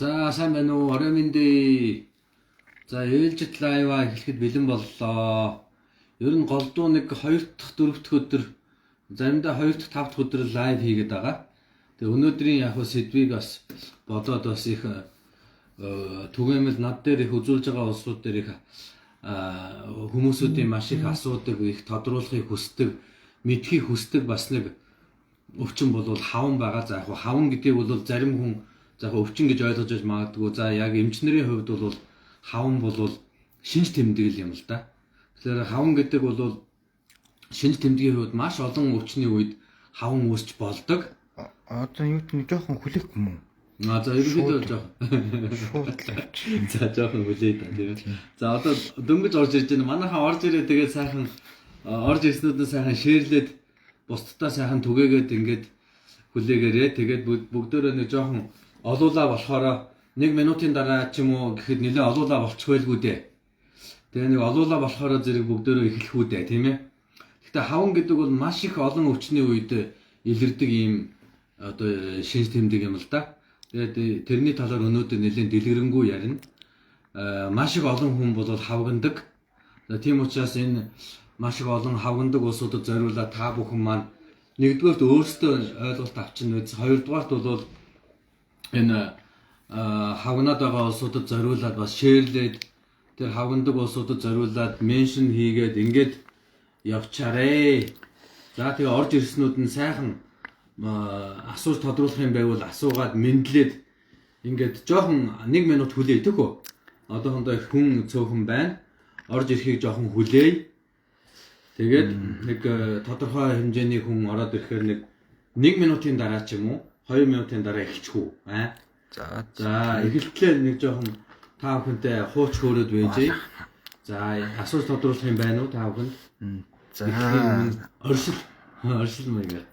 За сайн байна уу? Орой минь. За ээлжид лайва эхлэхэд бэлэн боллоо. Ер нь голдуу нэг 2 дахь 4 дахь өдөр заримдаа 2 дахь 5 дахь өдөр лайв хийгээд байгаа. Тэгээ өнөөдрийн яг сэдвийг бас бодоод бас их түгээмэл над дээр их үзүүлж байгаа улсууд дээр их хүмүүсүүдийн маш их асуудаг, их тодруулахыг хүсдэг, мэдхийг хүсдэг бас нэг өвчин бол хаван байгаа. За яг хаван гэдгийг бол зарим хүн яг өвчин гэж ойлгож магадгүй. За яг эмчнэрийн хувьд бол хаван бол шинж тэмдэг юм л да. Тэгэхээр хаван гэдэг бол шинж тэмдгийн хувьд маш олон өвчний үед хаван үүсч болдог. Одоо юу ч нэг жоохон хүлээх юм уу? За ерөнхийдөө жоохон. За жоохон хүлээе та тийм. За одоо дөнгөж орж ирж байна. Манайхаа орж ирээ тэгээд сайхан орж ирснүүдээ сайхан шеэрлээд бусдаа сайхан түгээгээд ингээд хүлээгээрээ тэгээд бүгдөө нэг жоохон олуулаа болохоор 1 минутын дараа ч юм уу гэхэд нэлээ олуулаа болчихвэлгүй дээ. Тэгээ нэг олуулаа болохоор зэрэг бүгдөө эхлэх үү дээ, тийм ээ. Гэхдээ хаван гэдэг бол маш их олон өвчний үед илэрдэг ийм одоо шинж тэмдэг юм л да. Тэгээд тэрний талаар өнөөдөр нэлээд дэлгэрэнгүй ярина. Маш их олон хүн бол хавгандаг. Тийм учраас энэ маш их олон хавгандаг улсуудад зориулаад та бүхэн маань нэгдүгээрт өөрсдөө ойлголт авчин үз, хоёрдугаарт бол энэ хавнаад байгаа улсуудад зориулаад бас шеэрлээд тэр хавгандаг улсуудад зориулаад меншн хийгээд ингээд явчаарэ. За тэгээ орж ирснүүд нь сайхан асууж тодруулах юм байвал асуугаад мэдлээд ингээд жоохон 1 минут хүлээе төхөө. Одоохондоо хүн цөөхөн байна. Орж ирэхийг жоохон хүлээе. Тэгээд нэг тодорхой хэмжээний хүн ороод ирэхээр нэг 1 минутын дараа ч юм уу 2 минутын дараа эхэлчих үү. За эхэлтлээ нэг жоохон та бүхэнтэй хууч хөөрөд байжээ. За асууж тодруулах юм байна уу та бүхэнд? За оршил маягаар.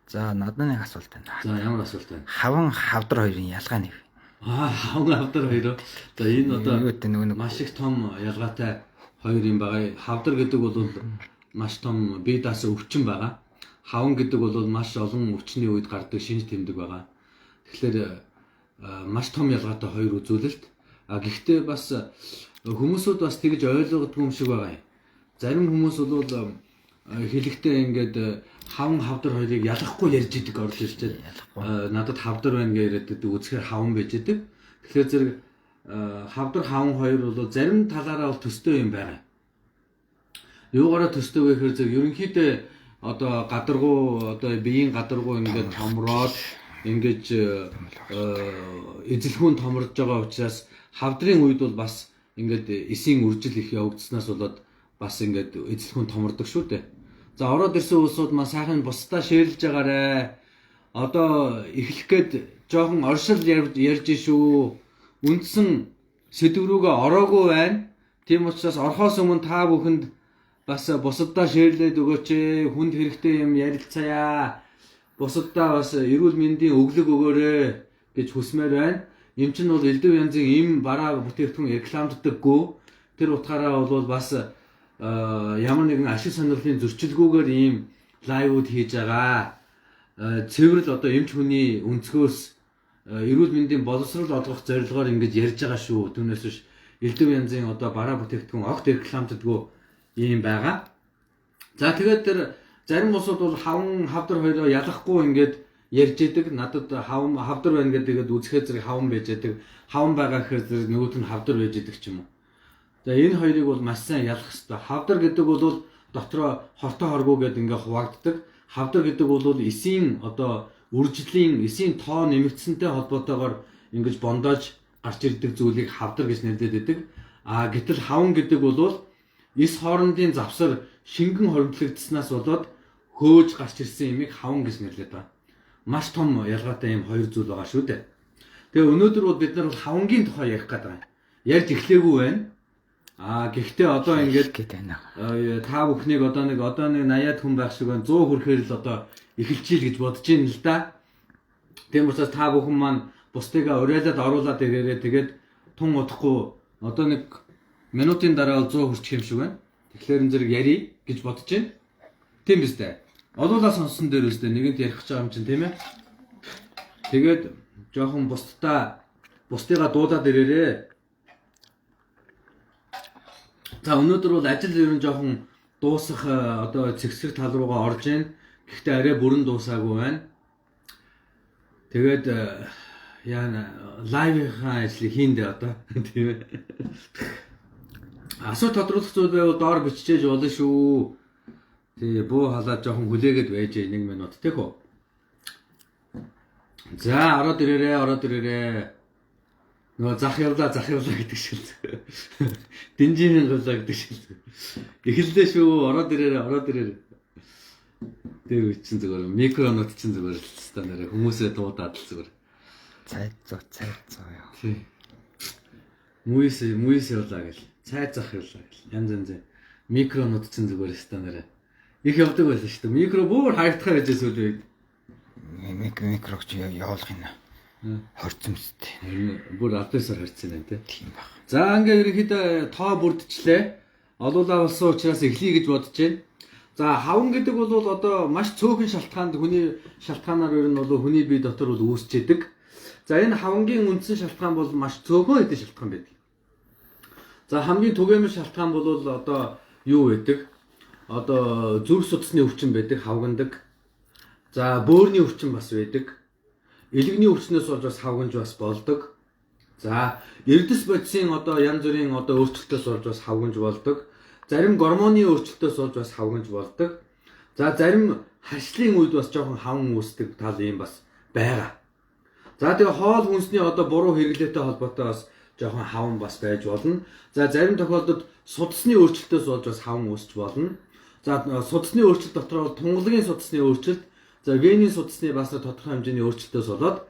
За надад нэг асуулт байна. За ямар асуулт байна? Хаван хавдар хоёрын ялгаа нь вэ? Хаван хавдар хоёр. За энэ одоо маш их том ялгаатай хоёр юм байгаа. Хавдар гэдэг бол маш том бие даасан өвчин байгаа. Хаван гэдэг бол маш олон өвчний үед гардаг шинж тэмдэг байгаа. Тэгэхээр маш том ялгаатай хоёр үзүүлэлт. Гэхдээ бас хүмүүсүүд бас тэгж ойлгодгүй юм шиг байгаа юм. Зарим хүмүүс бол хэлэхдээ ингээд хаван хавдар хоёрыг ялгахгүй ярьж идэг орж ирчээд надад хавдар байна гэж яриад үзэхээр хаван байж идэг. Тэгэхээр зэрэг хавдар хаван хоёр бол зарим талаараа бол төстэй юм байна. Юугаараа төстэй вэ гэхээр зэрэг ерөнхийдөө одоо гадаргуу одоо биеийн гадаргуу ингээд томроод ингэж эзэлхүүн томорж байгаа учраас хавдрын үед бол бас ингээд эсийн үржил их явагдсанаас болоод бас ингээд эзэлхүүн томордог шүү дээ. За ороод ирсэн улсууд маань сайхан бусдаа шеэрлж байгаарэ. Одоо эхлэх гээд жоохон оршил ярьж шүү. Үндсэн сэдв рүүгээ ороогүй байна. Тийм учраас орохоос өмнө та бүхэнд бас бусдаа шеэрлээд өгөөч. Хүнд хэрэгтэй юм ярилцаая. Бусдаа бас эрүүл мэндийн өглөг өгөөрэй гэж хүсмээр байна. Эм чинь бол элдв янзын эм бараа бүтээгдэхүүн рекламддаггүй. Тэр утгаараа бол бас ямар нэгэн ашиг сонирхлын зөрчилгүйгээр ийм лайвууд хийж байгаа. Цэвэрл одоо эмч хүний өнцгөөс эрүүл мэндийн боловсрол олгох зорилгоор ингэж ярьж байгаа шүү. Түүнээс биш элдв янзын одоо бараа бүтээгдэхүүн огт рекламддаггүй ийм байгаа. За тэгээд тэр зарим улсууд бол хаван хавдар хоёроо ялахгүй ингээд ярьж идэг. Надад хаван хавдар байна гэдэг үзэхэд зэрэг хаван байж идэг. Хаван байгаа гэхээр зэрэг нөгөөт нь хавдар байж идэг ч юм уу. За энэ хоёрыг бол маш сайн ялах хэрэгтэй. Хавдар гэдэг бол дотроо хортой хоргоо гэдэг ингээд хуваагддаг. Хавдар гэдэг бол эсийн одоо үржлийн эсийн тоо нэмэгдсэнтэй холбоотойгоор ингэж бондоож гарч ирдэг зүйлийг хавдар гэж нэрлэдэг. Гэтэл хаван гэдэг бол эс хоорондын завсар шингэн хоригдлогдсанаас болоод хөөж гарч ирсэн юмыг хаван гэж нэрлэдэг байна. Маш том ялгаатай юм хоёр зүйл байгаа шүү дээ. Тэгээ өнөөдөр бол бид нар хавангийн тухай ярих гэдэг байна. Ярьж эхлэегүй байна. Гэхдээ одоо ингээд та бүхнийг одоо нэг 80-аад хүн байх шиг байна. 100 хүрэхээр л одоо эхэлчихийл гэж бодож байна л да. Тийм учраас та бүхэн маань бусдыгаа уриалаад оруулаад ирээрээ тэгээд тун удахгүй одоо нэг минутын дараа 100 хүрчих юм шиг байна. Тэгэхээр энэ зэрэг ярий гэж бодож байна. Тийм биз дээ. Олуулаа сонссон дээр үстэй нэгэнт ярих гэж байгаа юм чинь тийм ээ. Тэгээд жоохон бусдаа бусдыгаа дуудаад ирээрээ. За өнөөдөр бол ажил ер нь жоохон дуусах одоо цэгцэг тал руугаа орж ийн. Гэхдээ арай бүрэн дуусаагүй байна. Тэгээд яана лайвынхаа ажлыг хийндээ одоо тийм ээ. Асуу тодруулах зүйл байвал доор биччихэж болно шүү. Тэгээ буу халаад жоохон хүлээгээд байж 1 минут тийм үү. За ороод ирээрээ. Нөгөө зах явлаа гэдэг шиг. Динжийн гавлаа гэдэг шиг. Эхэллээ шүү. Ороод ирээрээ. Тэр үчин зүгээр микронот чин зүгээр л та нэрээ хүмүүсээ дуудаад л зүгээр. Цайцоо яа. Тий. Муис явлаа гэл. Цайцах явлаа гэл. Янз микронот чин зүгээр л та нэрээ. Их явдаг байсан шүү дээ. Микро бүр хайртахаа гэж сүүл үед. Микрог чи явуулах юм аа. Хорцсон мэт. Бүр адресаар харьцсан байна тийм баг. За ингээ ерөнхийдөө тоо бүрдчлээ. Олуулаа болсон учраас эхлэе гэж бодож байна. За хаван гэдэг бол одоо маш цөөхөн шалтгаанд хүний шалтгаанаар ер нь бол хүний бие дотор бол үүсч идэг. За энэ хавангийн үндсэн шалтгаан бол маш цөөхөн хэдэн шалтгаан байдаг. За хамгийн түгээмэл шалтгаан бол одоо юу байдаг? Одоо зүрх судасны өвчин байдаг, хавгандаг. За бөөрийн өвчин бас байдаг. Элэгний өвчнөөс болж бас хавганж бас болдог. За эрдэс бодисын одоо янз бүрийн одоо өөрчлөлтөөс болж бас хавганж болдог. Зарим гормоны өөрчлөлтөөс болж бас хавганж болдог. За зарим харшлын үед бас жоохон хаван үүсдэг тал юм бас байгаа. За тэгээ хоол хүнсний одоо буруу хэрэглээтэй холбоотой бас жоохон хаван бас байж болно. За зарим тохиолдолд судасны өөрчлөлтөөс болж бас хаван үүсч болно. За судасны өөрчлөлт дотор бол тунгалагын судасны өөрчлөлт, за венийн судасны бас тодорхой хэмжээний өөрчлөлтөөс болоод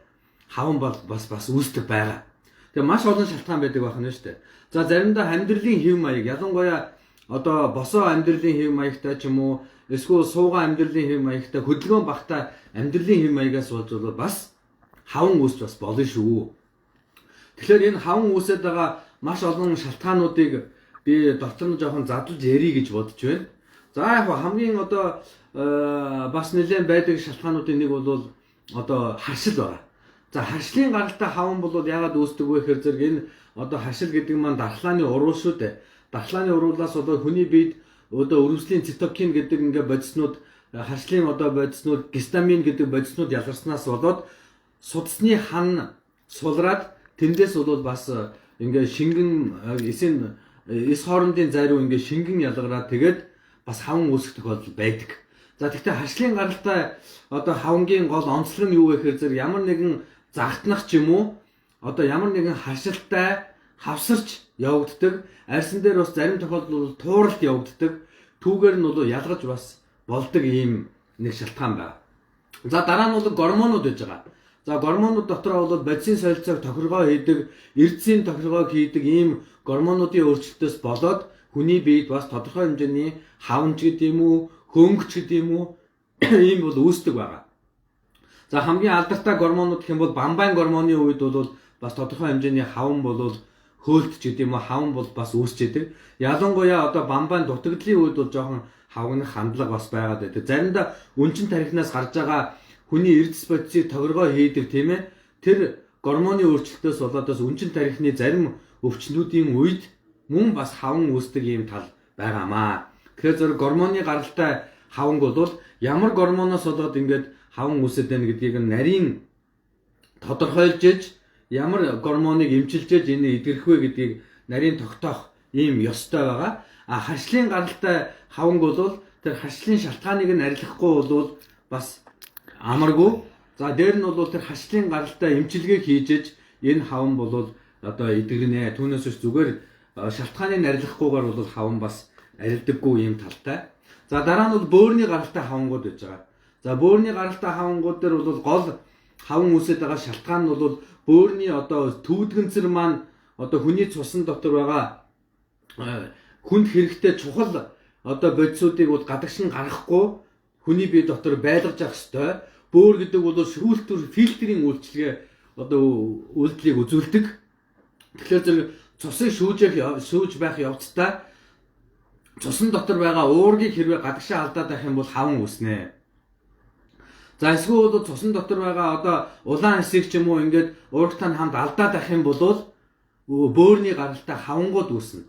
хаван бас үүсдэг байгаа. Тэгээ маш олон шалтгаан байдаг байх нь шүү дээ. За заримдаа амьдралын хэв маяг, ялангуяа одоо босоо амьдралын хэв маягтай ч юм уу, эсвэл суугаан амьдралын хэв маягтай, хөдөлгөөн багтаа амьдралын хэв маягаас болж бас хаван үүсч бас болно шүү. Тэгэхээр энэ хаван үүсээд байгаа маш олон шалтгаануудыг би дотор нь жоохон задлж ярих гэж бодож байна. За яг хамгийн одоо бас нэлээд байдаг шалтгаануудын нэг бол одоо харшил байна. За харшлын гаралтай хаван бол яагаад үүсдэг вэ гэхээр зэрэг энэ одоо харшил гэдэг маань дархлааны уруу шүү дээ. Дархлааны уруулаас одоо хүний биед одоо өрөвслийн цитокин гэдэг ингээ бодиснууд, харшлын одоо бодиснууд, гистамин гэдэг бодиснууд ялгарснаас болоод судасны хан сулраад тэндээс бол бас ингээ шингэн эс хоорондын зайруу ингээ шингэн ялгараад тэгээд бас хаван үүсэх тохиолдол байдаг. За тэгвэл харшлын гаралтай одоо хавангийн гол онцлог нь юу вэ гэхээр зэрэг ямар нэгэн загтнах ч юм уу одоо ямар нэгэн харшилтай хавсарч явагддаг. Арьсан дээр бас зарим тохиолдолд тууралт явагддаг. Түүгээр нь бол ялгаж бас болдог ийм нэг шалтгаан байна. За дараа нь бол гормонууд гэж байгаа. За гормонууд дотроо бол бодисын солилцоог тохиргоо хийдэг, эрдэсийн тохиргоог хийдэг ийм гормонуудын өөрчлөлтөөс болоод хүний биед бас тодорхой хэмжээний хаванч гэдэг юм уу, хөнгөч гэдэг юм уу ийм бол үүсдэг байгаа. За хамгийн алдартай гормонууд гэх юм бол бамбайн гормоны үед бол бас тодорхой хэмжээний хаван бол хөөлтч гэдэг юм уу, хаван бол бас үүсч идэг. Ялангуяа одоо бамбайн дутагдлын үед бол жоохон хавгнах хандлага бас байгаад байдаг. Заримдаа үнчин тархинаас гарч байгаа хүний эрдэс бодисыг тохиргоо хийдэг тийм ээ. Тэр гормоны өөрчлөлтөөс болоод бас үнчин тархины зарим өвчнүүдийн үед мөн бас хаван үүсдэг ийм тал байгаамаа. Тэгэхээр зөв гормоны гаралтай хаванг бол ямар гормоноос болоод ингээд хаван үүсэж байна гэдгийг нарийн тодорхойлж иж ямар гормоныг эмчилж иж энэ идэрх вэ гэдгийг нарийн тогтоох ийм ёстой байгаа. Харшлын гаралтай хаванг бол тэр харшлын шалтгааныг нь арилгахгүй бол бас амаргүй. За дээр нь бол тэр харшлын гаралтай эмчилгээг хийж иж энэ хаван бол одоо идэгнэ. Түүнээс биш зүгээр шалтгааныг арилгахгүйгээр бол хаван бас арилдаггүй ийм талтай. За дараа нь бол бөөрийн гаралтай хавангууд гэж байгаа. За бөөрийн гаралтай хавангууд дээр бол гол хаван үүсэж байгаа шалтгаан нь бол бөөрийн одоо төвдгэнцэр маань одоо хүний цусан дотор байгаа хүнд хэрэгтэй чухал одоо бодисуудыг бол гадагш нь гаргахгүй хүний бие дотор байлгаж авах ёстой. Бөөр гэдэг бол шүүлтүр фильтрийн үйлчилгээ одоо үйлдэлийг үзүүлдэг. Тэгэхээр зэрэг цусыг шүүж байх явцдаа цусан дотор байгаа уургийг хэрвээ гадагшаа алдаад байх юм бол хаван үүснэ. За эсвэл бол цусан дотор байгаа одоо улаан хэсэг ч юм уу ингээд уурагтай хамт алдаад ах юм бол бөөрийн гаралтай хавангууд үүснэ.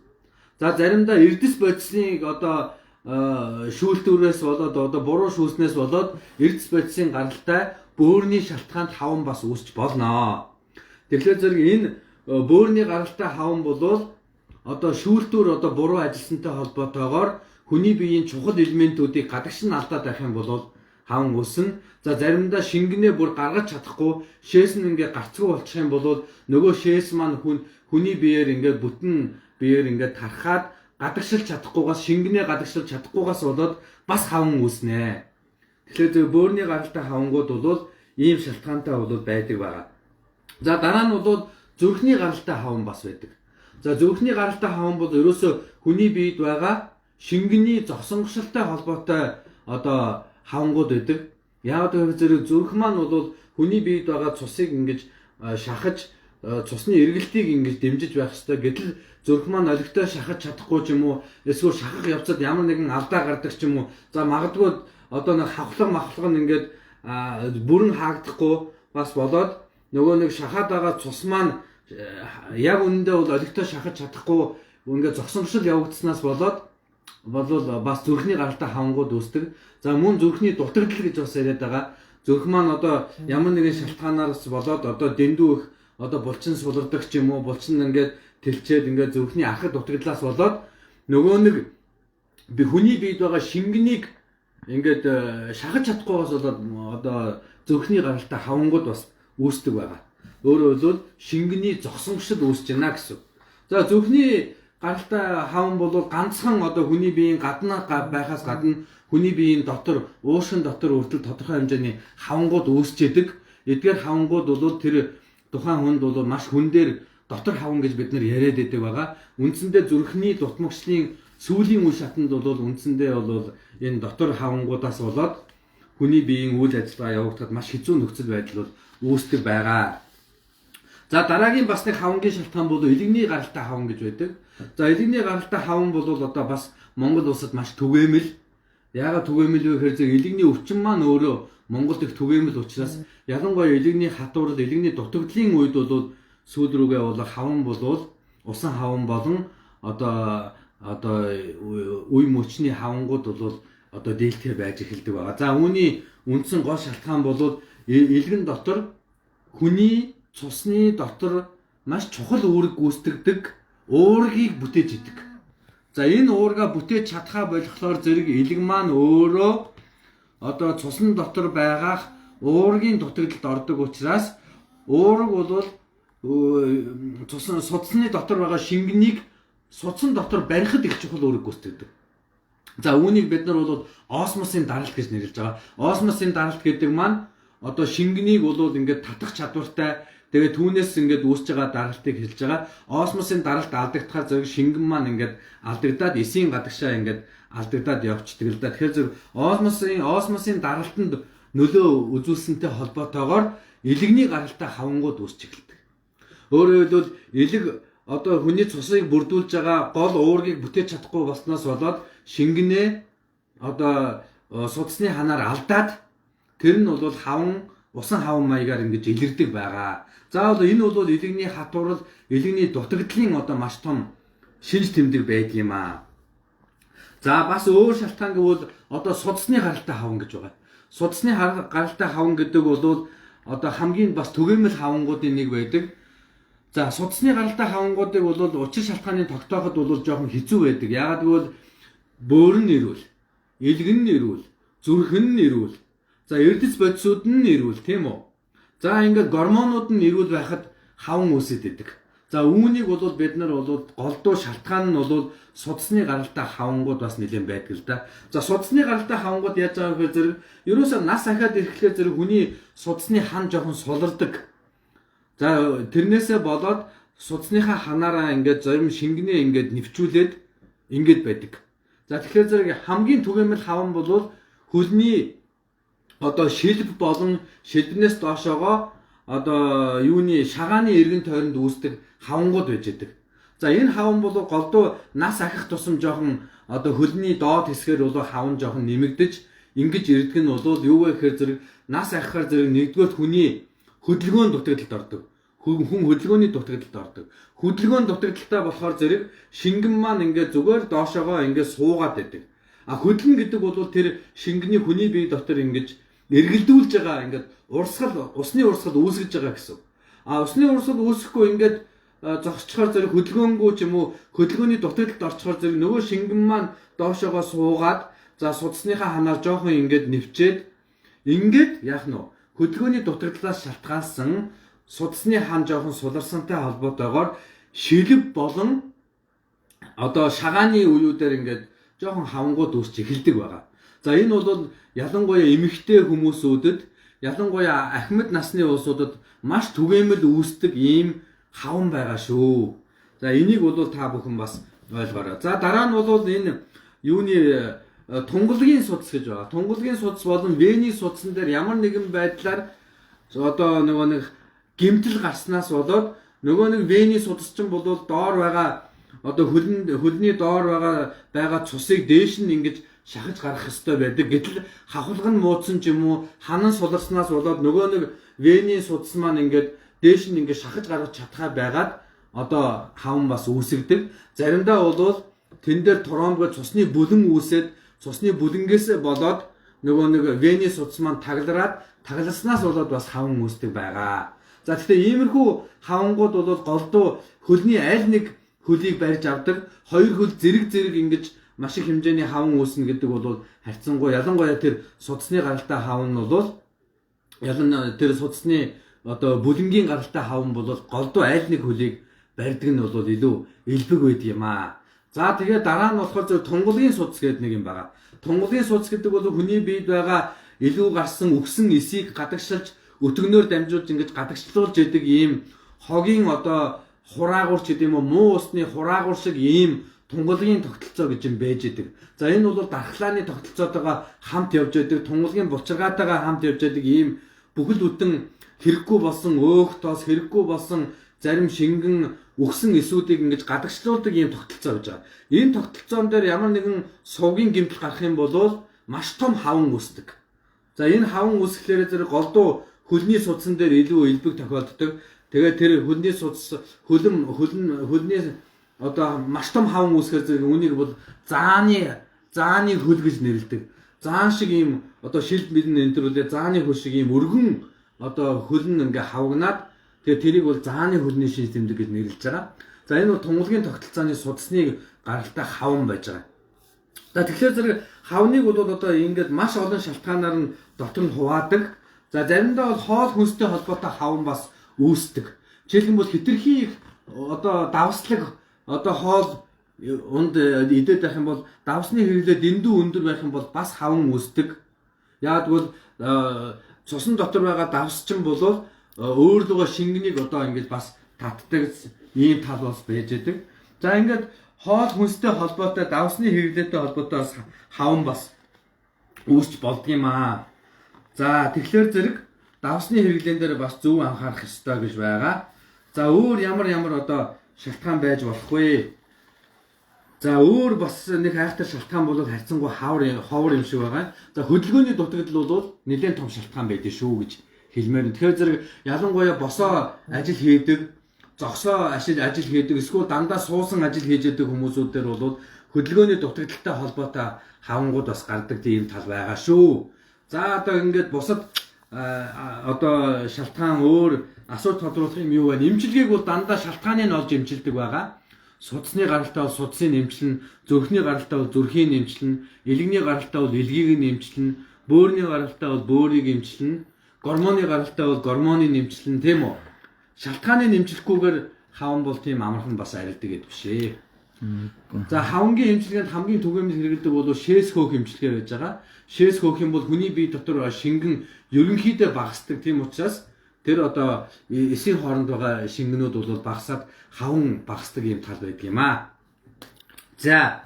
За заримдаа эрдэс бодисныг одоо шүүлтүүрээс болоод одоо буруу шүүснээс болоод эрдэс бодисын гаралтай бөөрийн шалтгаанд хаван бас үүсч болно. Тэгэхээр зэрэг энэ бөөрийн гаралтай хаван бол одоо шүүлтүүр одоо буруу ажилласантай холбоотойгоор хүний биеийн чухал элементүүдийг гадагш нь алдаад байх юм бол хаван үүснэ. За заримдаа шингэнээ бүр гаргаж чадахгүй шээс нь ингээ гарцгүй болчих юм бол нөгөө шээс маань хүний биеэр ингээ бүтэн биеэр ингээ тархаад гадагшилж чадахгүйгаас шингэнээ гадагшилж чадахгүйгаас болоод бас хаван үүснэ. Тэгэхээр бөөрийн гаралтай хавангууд бол ийм шалтгаантай бол байдаг байгаа. За дараа нь бол зүрхний гаралтай хаван бас байдаг. За зүрхний гаралтай хаван бол ерөөсөө хүний биед байгаа шингэний зогсонгошилтой холбоотой одоо хавангууд байдаг. Яг тэр зүрх маань бол хүний биед байгаа цусыг ингэж шахаж цусны эргэлтийг ингэж дэмжиж байх ёстой. Гэтэл зүрх маань олигтой шахаж чадахгүй ч юм уу эсвэл шахах явцад ямар нэгэн алдаа гардаг ч юм уу. За магадгүй одоо нэг хавхлаг нь ингээд бүрэн хаагдахгүй бас болоод нөгөө нэг шахаад байгаа цус маань яг үнэндээ бол олигтой шахаж чадахгүй ингээд зогсомжшил явагдсанаас болоод бас зүрхний гаралтай хавангууд үүсдэг. За мөн зүрхний дутагдал гэж бас яриад байгаа. Зүрх маань одоо ямар нэгэн шалтгаанаас болоод одоо дэндүү их одоо булчин сулардаг ч юм уу, булчин ингээд тэлчээд ингээд зүрхний архад дутагдлаас болоод нөгөө нэг хүний биед байгаа шингэнийг ингээд шахаж чадахгүйгаас болоод одоо зүрхний гаралтай хавангууд бас үүсдэг байгаа. Өөрөөр хэлбэл шингэний зогсонгошил үүсэж байна гэсэн. За зүрхний гаралтай хаван бол ганцхан одоо хүний биеийн гадна байхаас гадна хүний биеийн дотор уушин дотор үртэл тодорхой хэмжээний хавангууд үүсч идэг. Эдгээр хавангууд бол тэр тухайн хүнд бол маш хүн дээр дотор хаван гэж бид нар яриад байдаг байгаа. Үндсэндээ зүрхний дутмагчлын сүүлийн үе шатанд бол үндсэндээ бол энэ дотор хавангуудаас болоод хүний биеийн үйл ажиллагаа явагдахад маш хэцүү нөхцөл байдал бол үүсдэг байгаа. За дараагийн бас нэг хавангийн шалтгаан бол элэгний гаралтай хаван гэж байдаг. За элэгний гаралтай хаван бол одоо бас Монгол улсад маш түгээмэл. Яагаад түгээмэл вэ гэхээр элэгний өвчин маань өөрөө Монголд их түгээмэл учраас ялангуяа элэгний хатуурал, элэгний дутагдлын үед бол сүүл рүүгээ бол хаван бол усан хаван болон одоо үе мөчний хавангууд бол одоо дээлтэй байж эхэлдэг байгаа. За үүний үндсэн гол шалтгаан бол элгэн дотор хүний цусны дотор маш чухал үүрэг гүйцэтгэдэг уургийг бүтээж идэг. За энэ уурга бүтээж чадхаа болохоор зэрэг элэг маань өөрөө одоо цусны дотор байгаах уургийн дутагдалд ордог учраас уург бол судасны дотор байгаа шингэнийг судсан дотор барихад их чухал үүрэг гүйцэтгэдэг. За үүнийг бид нар бол осмосын даралт гэж нэрлэж байгаа. Осмосын даралт гэдэг маань одоо шингэнийг бол ингээд татах чадвартай. Тэгээ түүнээс ингээд үүсэж байгаа даралтыг хэлж байгаа. Осмосын даралт алдагдахаар зэрэг шингэн маань ингээд алдагдаад эсийн гадагшаа ингээд алдагдаад явчихдаг л да. Тэгэхээр зэрэг осмосын даралтанд нөлөө үзүүлсэнтэй холбоотойгоор элэгний гаралтай хавангууд үүсч эхэлдэг. Өөрөөр хэлбэл элэг одоо хүний цусыг бүрдүүлж байгаа гол уургийг бүтээж чадахгүй болсноос болоод шингэнээ одоо судасны ханаар алдаад тэр нь бол хаван усан хаван маягаар ингэж илэрдэг байгаа. За одоо энэ бол элэгний хатуурал, элэгний дутагдлын одоо маш том шинж тэмдэг байдаг юм аа. За бас өөр шалтгаан гэвэл одоо судасны гаралтай хаван гэж байгаа. Судасны гаралтай хаван гэдэг бол одоо хамгийн бас түгээмэл хавангуудын нэг байдаг. За судасны гаралтай хавангуудыг бол учир шалтгааныг тогтооход бол жоохон хэцүү байдаг. Яагаад гэвэл бөөрн нэрвэл, элгэн нэрвэл, зүрхэн нэрвэл, за эрдэс бодисууд нь нэрвэл тийм үү? За ингээд гормонууд нь нэрвэл байхад хаван үүсэт идэг. За үүнийг бол бид нар бол голдуу шалтгаан нь бол судасны гаралтай хавангууд бас нэлээд байдаг л да. За судасны гаралтай хавангууд яаж байгаа вэ зэрэг ерөөсөө нас ахаад ирэхлээр зэрэг хүний судасны хан жоохон сулардаг. За тэрнээсээ болоод судасныхаа ханаараа ингээд зарим шингэнээ ингээд нэвчүүлээд ингээд байдаг. За тэгэхээр зэрэг хамгийн түгээмэл хаван бол хөлний одоо шилб болон шилбнээс доошоогоо одоо юуны шагааны эргэн тойронд үүсдэг хавангууд байж байдаг. За энэ хаван бол голдуу нас ахих тусам жоохон одоо хөлний доод хэсгээр бол хаван жоохон нэмэгдэж ингэж ирдэг нь бол юу вэ гэхээр зэрэг нас ахихаар зэрэг нэгдүгээр хүний хөдөлгөөнд дутагдалд ордог. Хүн хөдөлгөөний дутагдалд ордог. Хөдөлгөөнд дутагдaltaй болохоор зэрэг шингэн маань ингээд зүгээр доошоогоо ингээд суугаад байдаг. А хөдөлгөн гэдэг бол тэр шингэний хүний бие дотор ингэж эргэлдүүлж байгаа ингээд усны урсгал үүсгэж байгаа гэсэн. А усны урсгал үүсэхгүй ингээд зогсчихоор зэрэг хөдөлгөөнгөө ч юм уу хөдөлгөөний дутагдалд орчхоор зэрэг нөгөө шингэн маань доошоогоо суугаад за судасныхаа ханаар жоохон ингээд нэвчээд ингээд яах нь хөдөлгөөний дутагдлаас шалтгаалсан судасны хан жоохон суларсантай холбоотойгоор шилэг болон одоо шагааны үеүүдээр ингээд жоохон хавангууд үүсч эхэлдэг байгаа. За энэ бол ялангуяа эмэгтэй хүмүүсүүдэд, ялангуяа ахмад насны улсуудад маш түгээмэл үүсдэг ийм хаван байгаа шүү. За энийг бол та бүхэн бас ойлгоорой. За дараа нь бол энэ юуны тунгалгийн судас гэж байгаа. Тунгалгийн судас болон вений судасан дээр ямар нэгэн байдлаар одоо нөгөө нэг гэмтэл гарснаас болоод нөгөө нэг вений судас чинь бол доор байгаа одоо хөлний доор байгаа цусыг дээш нь ингэж шахаж гарах ёстой байдаг. Гэтэл хавхлаг нь муудсан ч юм уу ханан суларснаас болоод нөгөө нэг вений судас маань ингээд дээш нь ингэж шахаж гаргаж чадхаа байгаад одоо хаван бас үүсгдэг. Заримдаа бол тэн дээр тромбой цусны бүлэн үүсээд цусны бүлэнгээс болоод нөгөө нэг вений судас маань тагласнаас болоод бас хаван үүсдэг байгаа. За тэгэхээр иймэрхүү хавангууд бол голдуу хөлний аль нэг хөлийг барьж авдаг. Хоёр хөл зэрэг ингэж маш их хэмжээний хаван үүснэ гэдэг бол харьцангуй ялангуяа тэр судасны гаралтай хаван нь бол тэр судасны одоо бүлэнгийн гаралтай хаван бол голдуу аль нэг хөлийг барьдаг нь бол илүү элбэг байдаг юм аа. За тэгээ дараа нь болохоор зөв тунгалгийн судас гэдэг нэг юм байгаа. Тунгалгийн судас гэдэг бол хүний биед байгаа илүү гарсан үхсэн эсийг гадагшилж өтгөнөөр дамжуулж ингэж гадагшлуулж яадаг ийм хогийн одоо хураагуурч гэдэг юм уу муу усны хураагур шиг ийм тунгалгийн тогтолцоо гэж юм байж идэг. За энэ бол дархлааны тогтолцоотойгоо хамт явж байдаг, тунгалгийн булчиргаатайгаа хамт явж байдаг ийм бүхэл бүтэн хэрэггүй болсон өөх тоос хэрэггүй болсон зарим шингэн үхсэн эсүүдийг ингэж гадагшлуулдаг ийм тогтолцоо гэж байгаа. Энэ тогтолцоон дээр ямар нэгэн сувгийн гэмтэл гарах юм бол маш том хаван үүсдэг. За энэ хаван үүсгэхээр зэрэг голдуу хөлний судсан дээр илүү элбэг тохиолддог. Тэгээд тэр хөлний судас хөлний одоо маш том хаван үүсгэр зэрэг үнийг бол зааны хөл гэж нэрлэдэг. Заан шиг ийм одоо шилд мэдэн энтрүүлээ зааны хөл шиг ийм өргөн одоо хөл нь ингээ хавгнаад тэгээд тэрийг бол зааны хөлний шил тэмдэг гэж нэрлэж байгаа. За энэ бол тунгалгийн тогтолцооны судасны гаралтай хаван байж байгаа. За тэгэхээр зэрэг хавныг бол одоо ингээд маш олон шалтгаанаар нь дотор нь хуваадаг. За заримдаа бол хоол хүнстэй холбоотой хаван бас үүсдэг. Жишээлбэл бол хитрхи одоо давслаг одоо хоол унд идээд байх юм бол давсны хэрэглээ дэндүү өндөр байх юм бол бас хаван үүсдэг. Яг бол цусан дотор байгаа давсчин бол өөрлөгөө шингэнийг одоо ингэж бас татдаг ийм тал бас байж байдаг. За ингээд хоол хүнстэй холбоотой давсны хэрэглээтэй холбоотой хаван бас үүсч болдгийм аа. За тэгэхээр зэрэг давсны хэрэглэн дээр бас зөв анхаарах ёстой гэж байгаа. За өөр ямар одоо шалтгаан байж болох вэ? За өөр бас нэг хайртай шалтгаан бол харьцангуй ховор юм шиг байгаа. За хөдөлгөөний дутагдал бол нэлээд том шалтгаан байдаг шүү гэж хэлмээр. Тэгэхээр зэрэг ялангуяа босоо ажил хийдэг, зогсоо ажил хийдэг, эсвэл дандаа суусан ажил хийж яадаг хүмүүсүүдээр бол хөдөлгөөний дутагдaltaй холбоотой хавангууд бас гардаг тийм тал байгаа шүү. За одоо ингээд бусад одоо шалтгаан өөр асуудал тодруулах юм юу вэ? Эмчилгээг бол дандаа шалтгааныг нь олж эмчилдэг байгаа. Судасны гаралтай бол судасыг нэмчилнэ, зүрхний гаралтай бол зүрхийг нэмчилнэ, элэгний гаралтай бол элгийг нэмчилнэ, бөөрийн гаралтай бол бөөрийг нэмчилнэ, гормоны гаралтай бол гормоныг нэмчилнэ, тийм үү? Шалтгааныг нэмчлэхгүйгээр хаван бол тийм амархан бас арилдаг гэдэг биш ээ. За хавангийн эмчилгээнд хамгийн түгээмэл хэрэгэлдэг бол шээс хөөх эмчилгээ байж байгаа. Шээс хөөх юм бол хүний бие дотор шингэн ерөнхийдөө багасдаг. Тийм учраас тэр одоо эсийн хооронд байгаа шингэнүүд бол багасаад хаван багасдаг юм тал байдаг юм аа. За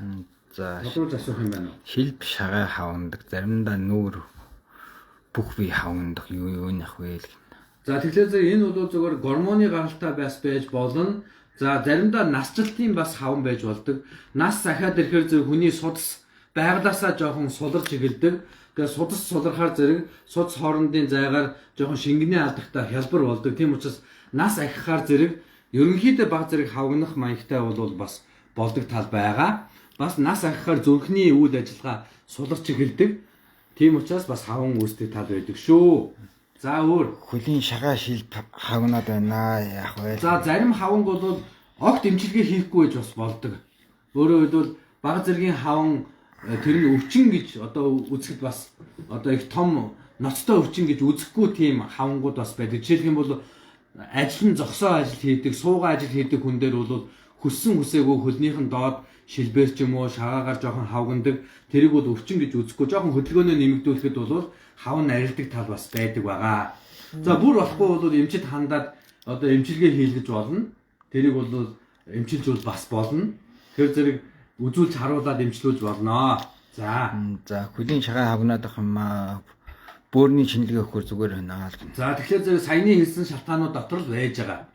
тодорхой асуух юм байна уу? Шилб шагаа хавандаг, заримдаа нүүр бүх бие хавандаг юу нах вэ гэх юм. За тэгэхээр энэ бол зөвхөн гормоны гаралтай байж болно. За заримдаа насжилтын бас хаван байж болдог. Нас захиад ирэхээр зөв хүний судас байгалаасаа жоохон суларч эхэлдэг. Тэгээ судас сулрахаар зэрэг судас хоорондын зайгаар жоохон шингэний алдахтай хялбар болдог. Тийм учраас нас ахихаар зэрэг ерөнхийдөө баг зэрэг хавгнах маягтай бол бас болдог тал байгаа. Бас нас ахихаар зүрхний үйл ажиллагаа суларч эхэлдэг. Тийм учраас бас хаван үүсдэг тал байдаг шүү. За өөр Хөлийн шагаа шилд хавнаад байна яах вэ? за зарим хаванг бол огт эмчилгээ хийхгүй гэж бас болдог. Өөрөөр хэлбэл баг зэргийн хаван тэр нь өвчин гэж одоо үзэхэд бас одоо их том ноцтой өвчин гэж үзэхгүй тийм хавангууд бас байдаг. Жишээлх юм бол ажил нь зогсоо ажил хийдэг, суугаа ажил хийдэг хүн дээр бол хүссэн хүсээгүй хөлнийх нь доод шилбэр ч юм уу шагаагаар жоохон хавгандаг. Тэрийг бол өвчин гэж үзэхгүй жоохон хөдөлгөөнөө нэмэгдүүлэхэд бол хаван арилдаг тал бас байдаг байгаа. За бүр болохгүй бол эмчит хандаад одоо эмчилгээ хийлгэж болно. Тэрийг бол эмчилж бол бас болно. Тэр зэрэг үзүүлж харуулад эмчлүүлж болно. За. За хөлийн шагаа хавнаад ах юм аа. Бөөрийн шинжилгээ өгөхөр зүгээр байна л. За тэгэхээр зэрэг саяны хэлсэн шалтгаанууд дотор л байж байгаа.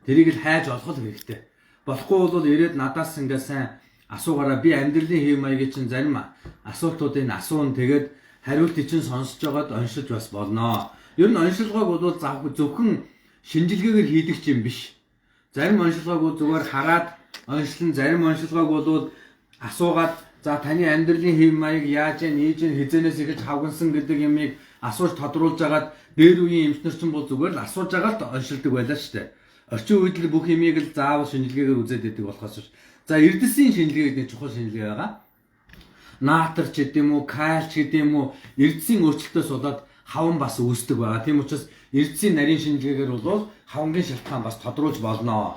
Тэрийг л хайж олох хэрэгтэй. Болохгүй бол ирээд надаас ингээ сайн асуугаараа би амьдралын хэв маягийн чинь зарим асуултуудыг асуун тэгээд хариултыг чинь сонсож байгаад оншилж бас болно. Ер нь оншилгоог бол зөвхөн шинжилгээгээр хийдэг юм биш. Зарим оншилгоог бол зүгээр хараад оншилн, зарим оншилгоог бол асуугаад за таны амьдралын хэв маяг яаж ийж хизэнээс ихэж хавгансан гэдэг юмыг асууж тодруулж агаад дээр үеийн эмчнэр ч бол зүгээр л асууж агаад оншилдог байлаа шүү дээ. Орчин үед л бүх юмыг л заавал шинжилгээгээр үзээд байдаг болохоос ш. За эрдэсийн шинжилгээ гэдэг чухал шинжилгээ байгаа. Наатар ч гэдэм үү, кальц гэдэм үү, эрдэсийн өөрчлөлтөөс болоод хаван бас үүсдэг байгаа. Тийм учраас эрдэсийн нарийн шинжилгээгээр бол хавангийн шалтгаан бас тодруулж болно.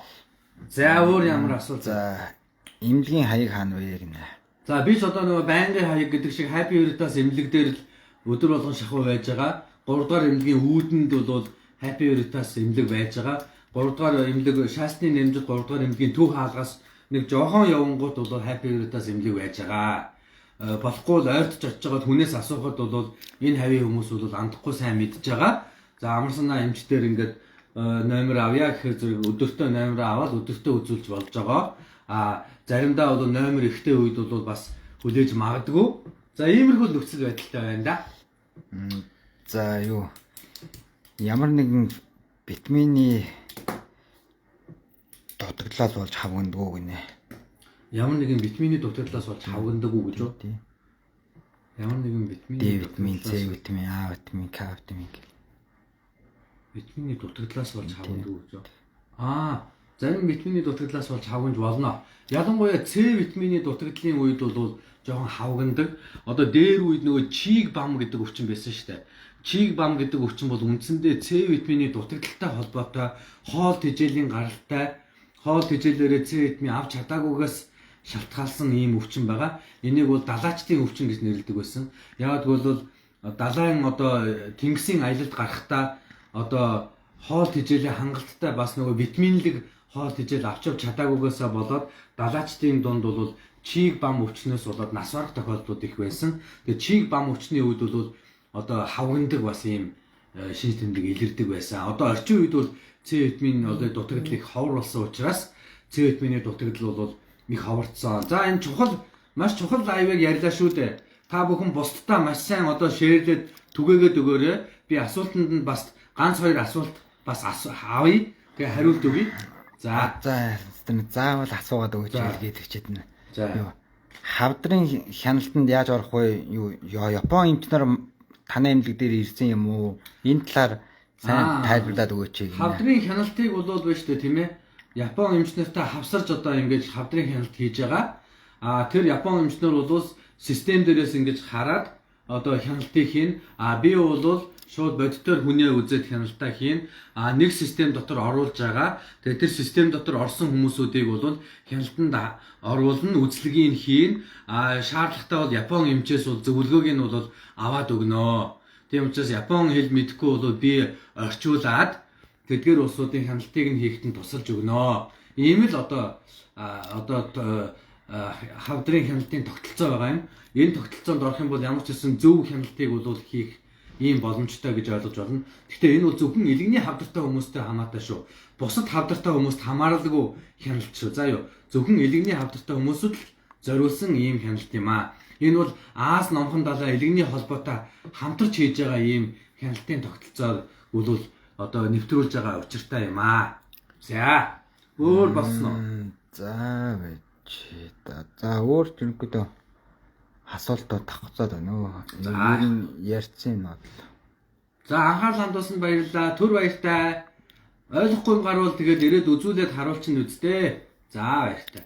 За өөр ямар асуулт? За эмнэлгийн хаяг хаана вэ гинэ? За би ч одоо нөгөө байнгын хаяг гэдэг шиг Happy Veritas эмнэлэг дээр л өдөр болгон шахуу байж байгаа. 3 дугаар эмнэлгийн үүдэнд бол Happy Veritas эмнэлэг байж байгаа. 3 дугаар эмнэлэг шаасны нэмжид 3 дугаар эмнэлгийн төв хаалгаас нэг жоохон явангууд бол Happy Veritas эмнэлэг байж байгаа. Болохгүй л ойртож очиж байгаа хүнээс асуухад бол энэ хавийн хүмүүс бол андахгүй сайн мэдж байгаа. За амарсанаа эмчтэр ингээд номер авъя гэхээр зэрэг өдөртөө номер аваад өдөртөө үзүүлж болж байгаа. Заримдаа бол номер ихтэй үед бол бас хүлээж магадгүй. За иймэрхүү нөхцөл байдалтай байна да. За юу ямар нэгэн витамины дутагдлал болж хавгандгүй гинэ. Ямар нэгэн витамины дутагдлаас болж хавгандаггүй гэж үү? Тийм. Ямар нэгэн витамин, D витамин, C витамин, А витамин, К витамин гэх. Витамины дутагдлаас болж хавгандаггүй гэж үү? Зарим витамины дутагдлаас болж хавганд болно. Ялангуяа С витамины дутагдлын үед бол жоохон хавгандаг. Одоо дээр үед нөгөө чиг бам гэдэг өвчин байсан шүү дээ. Чиг бам гэдэг өвчин бол үндсэндээ С витамины дутагдaltaй холбоотой хоол тэжээлийн гаралтай, хоол тэжээлээрээ С витамин авч чадаагүйгээс шалтгаалсан ийм өвчин байгаа. Энийг бол далаачдын өвчин гэж нэрлэдэг байсан. Яг бол далайн одоо тэнгисийн аялалд гарахдаа одоо хоол тэжээлийн хангалттай бас нөгөө витаминлэг хоол тэжээл авч чадаагүйгээс болоод далаачдын дунд бол чиг бам өвчнөөс болоод нас барах тохиолдлууд их байсан. Тэгээ чиг бам өвчний үед бол одоо хавгандаг бас ийм шинж тэмдэг илэрдэг байсан. Одоо орчин үед бол С витамин одоо дутагдал их ховор болсон учраас С витамины дутагдал бол их ховорцсон. За энэ маш чухал лайвыг ярьлаа шүү дээ. Та бүхэн бусдаа маш сайн одоо шеэрлээд түгээгээд өгөөрэй. Би асуултанд нь бас ганц хоёр асуулт бас авъя. Тэгээ хариулт өгье. За заавал асуугаад өгч хэлгээд хичээд нэ. За Хавдрын хяналтанд яаж орох вэ? Юу Япон эмчнэр танай эмнэлэг дээр ирсэн юм уу? Энэ талаар сайн тайлбарлаад өгөөч. Хавдрын хяналтыг бол биш үү тийм ээ? Япон эмчнэртэй хавсарж одоо ингэж хавдрын хяналт хийж байгаа. Тэр Япон эмчнэр бол систем дээрээс ингэж хараад одоо хяналтыг хийн. Би бол шууд бодитоор хүнээ үзээд хяналтаа хийн. Нэг систем дотор оруулж байгаа. Тэгээд тэр систем дотор орсон хүмүүсүүдийг бол хяналтанд оруулна, үзлэгийг хийн. Шаардлагатай бол Япон эмчээс бол зөвлөгөөг нь бол аваад өгнө. Тийм учраас Япон хэл мэдэхгүй бол би орчуулад тэдгээр улсуудын хяналтыг нь хийхэд нь тусалж өгнө. Ийм л одоо хавдрын хяналтын тогтолцоо байгаа юм. Энэ тогтолцоонд орох юм бол ямар ч гэсэн зөв хяналтыг бол хийх ийм боломжтой гэж ойлгож байна. Гэхдээ энэ бол зөвхөн илэгний хавдартай хүмүүстэй хамаатай шүү. Бусад хавдартай хүмүүст хамааралгүй хяналт шүү. За юу. Зөвхөн илэгний хавдартай хүмүүсд л зориулсан ийм хяналт юм аа. Энэ бол Аз номхон далай элэгний холбоотой хамтарч хийж байгаа ийм хяналтын тогтолцоог бол одоо нэвтрүүлж байгаа учиртай юм аа. За өөр болсон уу? За байж та. За өөр тэнхүүдөө асуултууд тавцаад байна уу? Ер нь ярьсан юм аа. За анхаарал хандуулсанд баярлалаа. Түр баяртай. Ойлгохгүй юм гарвал тэгээд ирээд үзүүлээд харуулчихна үсттэй. За баяртай.